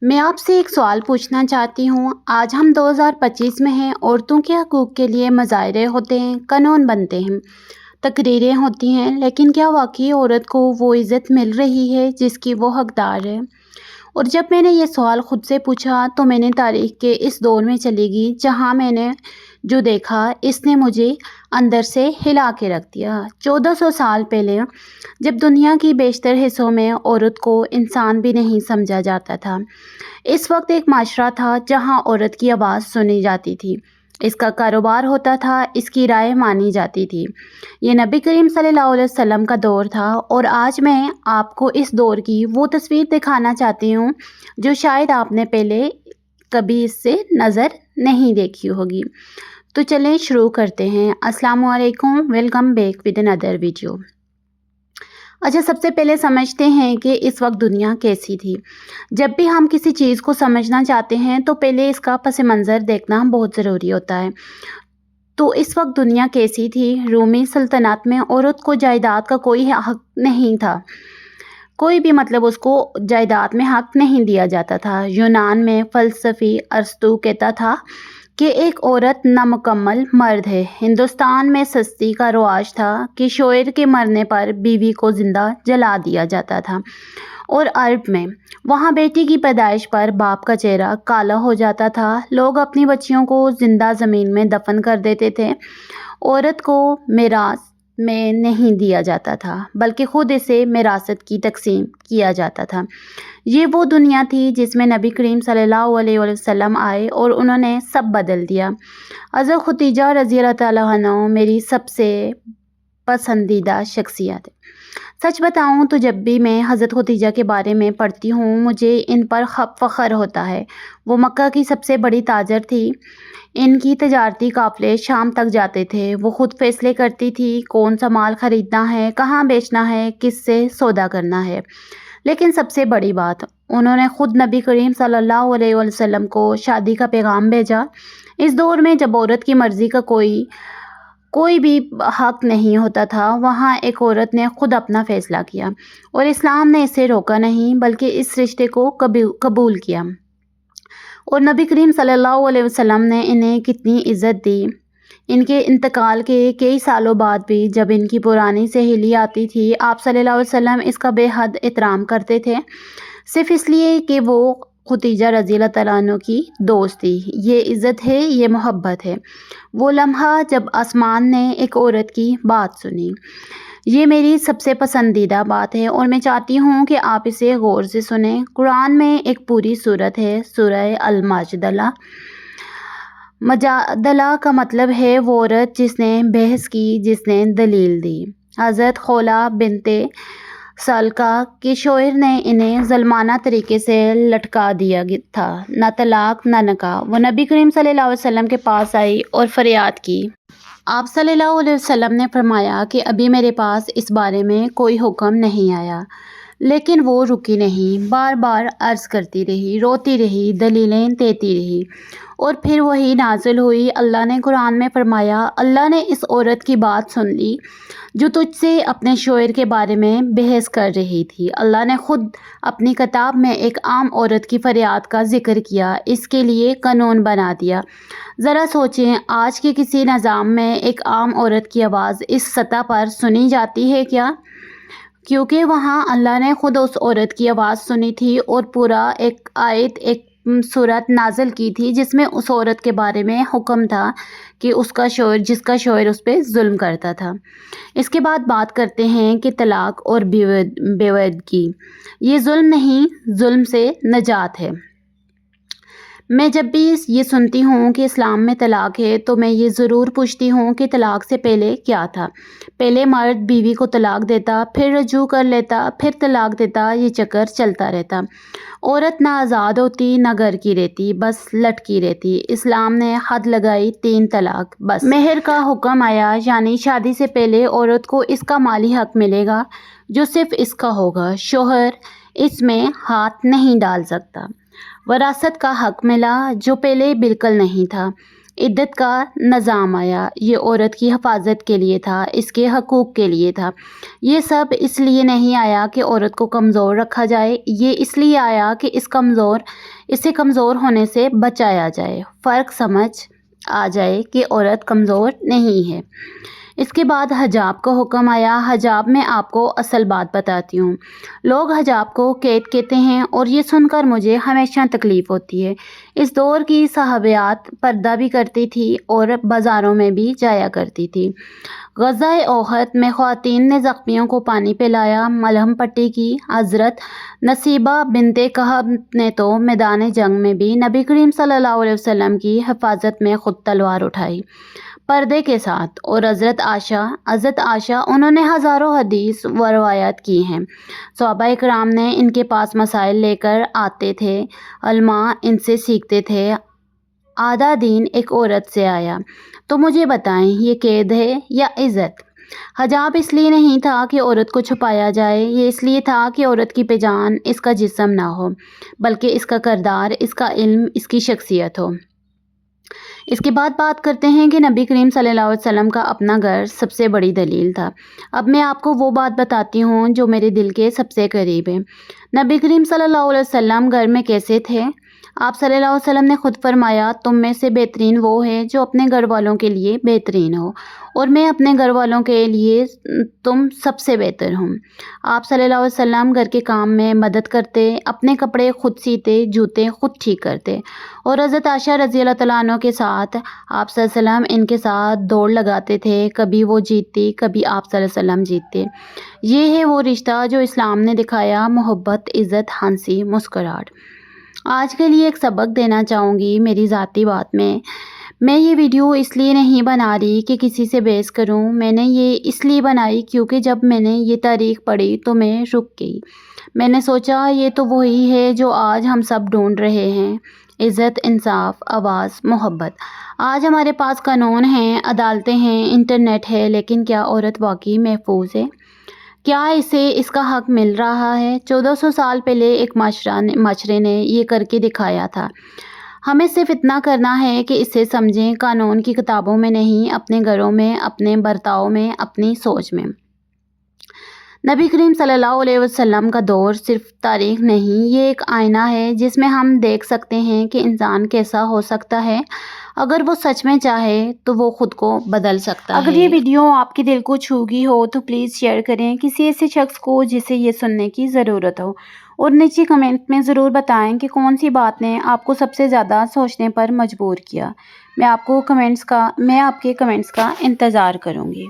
मैं आपसे एक सवाल पूछना चाहती हूँ। आज हम 2025 में हैं। औरतों के हकूक़ के लिए मुज़ाहरे होते हैं, कानून बनते हैं, तकरीरें होती हैं, लेकिन क्या वाकई औरत को वो इज़्ज़त मिल रही है जिसकी वो हकदार है? और जब मैंने ये सवाल ख़ुद से पूछा तो मैंने तारीख़ के इस दौर में चली गई जहाँ मैंने जो देखा इसने मुझे अंदर से हिला के रख दिया। 1400 साल पहले जब दुनिया की बेशतर हिस्सों में औरत को इंसान भी नहीं समझा जाता था, इस वक्त एक माशरा था जहाँ औरत की आवाज़ सुनी जाती थी, इसका कारोबार होता था, इसकी राय मानी जाती थी। ये नबी करीम सल्लल्लाहु अलैहि वसल्लम का दौर था और आज मैं आपको इस दौर की वो तस्वीर दिखाना चाहती हूँ जो शायद आपने पहले कभी इससे नज़र नहीं देखी होगी। तो चलें शुरू करते हैं। अस्सलामु अलैकुम, welcome back with another video. अच्छा, सबसे पहले समझते हैं कि इस वक्त दुनिया कैसी थी। जब भी हम किसी चीज़ को समझना चाहते हैं तो पहले इसका पस मंज़र देखना बहुत ज़रूरी होता है। तो इस वक्त दुनिया कैसी थी? रूमी सल्तनत में औरत को जायदाद का कोई हक नहीं था, कोई भी उसको जायदाद में हक नहीं दिया जाता था। यूनान में फ़लसफ़ी अरस्तू कहता था कि एक औरत नामुकम्मल मर्द है। हिंदुस्तान में सस्ती का रवाज था कि शोहर के मरने पर बीवी को ज़िंदा जला दिया जाता था, और अरब में वहाँ बेटी की पैदाइश पर बाप का चेहरा काला हो जाता था। लोग अपनी बच्चियों को ज़िंदा ज़मीन में दफन कर देते थे। औरत को मिरास में नहीं दिया जाता था, बल्कि ख़ुद इसे विरासत की तकसीम किया जाता था। ये वो दुनिया थी जिसमें नबी करीम सल्लल्लाहु अलैहि वसल्लम आए और उन्होंने सब बदल दिया। हज़रत खदीजा रज़ी अल्लाह तआला अन्हा मेरी सबसे पसंदीदा शख्सियत है। सच बताऊं तो जब भी मैं हज़रत खदीजा के बारे में पढ़ती हूँ मुझे इन पर फ़ख्र होता है। वो मक्का की सबसे बड़ी ताजर थी। इनकी तजारती काफ़िले शाम तक जाते थे। वो ख़ुद फ़ैसले करती थी कौन सा माल ख़रीदना है, कहाँ बेचना है, किससे सौदा करना है। लेकिन सबसे बड़ी बात, उन्होंने ख़ुद नबी करीम सल्लल्लाहु अलैहि वसल्लम को शादी का पैगाम भेजा। इस दौर में जब औरत की मर्ज़ी का कोई भी हक नहीं होता था, वहाँ एक औरत ने ख़ुद अपना फ़ैसला किया और इस्लाम ने इसे रोका नहीं बल्कि इस रिश्ते को कबूल किया। और नबी करीम सल्लल्लाहु अलैहि वसल्लम ने इन्हें कितनी इज़्ज़त दी। इनके इंतकाल के कई सालों बाद भी जब इनकी पुरानी सहेली आती थी, आप सल्लल्लाहु अलैहि वसल्लम इसका बेहद एहतराम करते थे, सिर्फ़ इसलिए कि वो खदीजा रज़ी अल्लाह तआला अन्हा की दोस्त थी। ये इज़्ज़त है, ये मोहब्बत है। वो लम्हा जब आसमान ने एक औरत की बात सुनी, ये मेरी सबसे पसंदीदा बात है और मैं चाहती हूँ कि आप इसे गौर से सुनें। कुरान में एक पूरी सूरत है, सूरह अल-माजदला। मजादला का मतलब है वो औरत जिसने बहस की, जिसने दलील दी। हज़रत खौला बिनते सालका के शोहर ने इन्हें ज़ुल्माना तरीके से लटका दिया था, ना तलाक ना निकाह। वो नबी करीम सल्लल्लाहु अलैहि वसल्लम के पास आई और फरियाद की। आप सल्लल्लाहु अलैहि वसल्लम ने फरमाया कि अभी मेरे पास इस बारे में कोई हुक्म नहीं आया, लेकिन वो रुकी नहीं, बार बार अर्ज़ करती रही, रोती रही, दलीलें देती रही, और फिर वही नाज़िल हुई। अल्लाह ने कुरान में फरमाया, अल्लाह ने इस औरत की बात सुन ली जो तुझसे अपने शोहर के बारे में बहस कर रही थी। अल्लाह ने ख़ुद अपनी किताब में एक आम औरत की फरियाद का ज़िक्र किया, इसके लिए कानून बना दिया। ज़रा सोचें, आज के किसी निज़ाम में एक आम औरत की आवाज़ इस सतह पर सुनी जाती है क्या? क्योंकि वहाँ अल्लाह ने ख़ुद उस औरत की आवाज़ सुनी थी और पूरा एक आयत, एक सूरत नाज़िल की थी जिसमें उस औरत के बारे में हुक्म था कि जिसका शोहर उस पर जुल्म करता था। इसके बाद बात करते हैं कि तलाक और बेवदगी, ये जुल्म नहीं, जुल्म से नजात है। मैं जब भी ये सुनती हूँ कि इस्लाम में तलाक है तो मैं ये ज़रूर पूछती हूँ कि तलाक से पहले क्या था। पहले मर्द बीवी को तलाक देता, फिर रजू कर लेता, फिर तलाक देता, ये चक्कर चलता रहता। औरत ना आज़ाद होती ना घर की रहती, बस लटकी रहती। इस्लाम ने हद लगाई 3 तलाक बस। मेहर का हुक्म आया, यानी शादी से पहले औरत को इसका माली हक मिलेगा जो सिर्फ़ इसका होगा, शोहर इसमें हाथ नहीं डाल सकता। वरासत का हक मिला जो पहले बिल्कुल नहीं था। عدت کا نظام آیا۔ یہ عورت کی حفاظت کے لیے تھا، اس کے حقوق کے لیے تھا۔ یہ سب اس لیے نہیں آیا کہ عورت کو کمزور رکھا جائے، یہ اس لیے آیا کہ اس سے کمزور ہونے سے بچایا جائے، فرق سمجھ آ جائے کہ عورت کمزور نہیں ہے۔ اس کے بعد حجاب کا حکم آیا۔ حجاب میں آپ کو اصل بات بتاتی ہوں۔ لوگ حجاب کو قید کہتے ہیں اور یہ سن کر مجھے ہمیشہ تکلیف ہوتی ہے۔ اس دور کی صحابیات پردہ بھی کرتی تھی اور بازاروں میں بھی جایا کرتی تھی۔ غزوہ احد میں خواتین نے زخمیوں کو پانی پلایا، ملہم پٹی کی۔ حضرت نصیبہ بنت کہب نے تو میدان جنگ میں بھی نبی کریم صلی اللہ علیہ وسلم کی حفاظت میں خود تلوار اٹھائی، پردے کے ساتھ۔ اور حضرت عائشہ انہوں نے ہزاروں حدیث و روایات کی ہیں۔ صحابہ کرام نے ان کے پاس مسائل لے کر آتے تھے، علماء ان سے سیکھتے تھے۔ آدھا دین ایک عورت سے آیا، تو مجھے بتائیں یہ قید ہے یا عزت؟ حجاب اس لیے نہیں تھا کہ عورت کو چھپایا جائے، یہ اس لیے تھا کہ عورت کی پہچان اس کا جسم نہ ہو، بلکہ اس کا کردار، اس کا علم، اس کی شخصیت ہو۔ اس کے بعد بات کرتے ہیں کہ نبی کریم صلی اللہ علیہ وسلم کا اپنا گھر سب سے بڑی دلیل تھا۔ اب میں آپ کو وہ بات بتاتی ہوں جو میرے دل کے سب سے قریب ہے۔ نبی کریم صلی اللہ علیہ وسلم گھر میں کیسے تھے؟ آپ صلی اللہ علیہ وسلم نے خود فرمایا، تم میں سے بہترین وہ ہے جو اپنے گھر والوں کے لیے بہترین ہو، اور میں اپنے گھر والوں کے لیے تم سب سے بہتر ہوں۔ آپ صلی اللہ علیہ وسلم گھر کے کام میں مدد کرتے، اپنے کپڑے خود سیتے، جوتے خود ٹھیک کرتے، اور حضرت عائشہ رضی اللہ تعالیٰ عنہ کے ساتھ آپ صلی اللہ علیہ وسلم ان کے ساتھ دوڑ لگاتے تھے، کبھی وہ جیتتی، کبھی آپ صلی اللہ علیہ وسلم جیتتے۔ یہ ہے وہ رشتہ جو اسلام نے دکھایا، محبت، عزت، ہنسی، مسکراہٹ۔ آج کے لیے ایک سبق دینا چاہوں گی میری ذاتی بات میں یہ ویڈیو اس لیے نہیں بنا رہی کہ کسی سے بحث کروں، میں نے یہ اس لیے بنائی کیونکہ جب میں نے یہ تاریخ پڑھی تو میں رک گئی۔ میں نے سوچا یہ تو وہی ہے جو آج ہم سب ڈھونڈ رہے ہیں، عزت، انصاف، آواز، محبت۔ آج ہمارے پاس قانون ہیں، عدالتیں ہیں، انٹرنیٹ ہے، لیکن کیا عورت واقعی محفوظ ہے؟ کیا اسے اس کا حق مل رہا ہے؟ 1400 سال پہلے ایک معاشرے نے یہ کر کے دکھایا تھا۔ ہمیں صرف اتنا کرنا ہے کہ اسے سمجھیں، قانون کی کتابوں میں نہیں، اپنے گھروں میں، اپنے برتاؤ میں، اپنی سوچ میں۔ نبی کریم صلی اللہ علیہ وسلم کا دور صرف تاریخ نہیں، یہ ایک آئینہ ہے جس میں ہم دیکھ سکتے ہیں کہ انسان کیسا ہو سکتا ہے اگر وہ سچ میں چاہے تو وہ خود کو بدل سکتا ہے۔ اگر یہ ویڈیو آپ کے دل کو چھو گئی ہو تو پلیز شیئر کریں کسی ایسے شخص کو جسے یہ سننے کی ضرورت ہو، اور نیچے کمنٹ میں ضرور بتائیں کہ کون سی بات نے آپ کو سب سے زیادہ سوچنے پر مجبور کیا۔ میں آپ کے کمنٹس کا انتظار کروں گی۔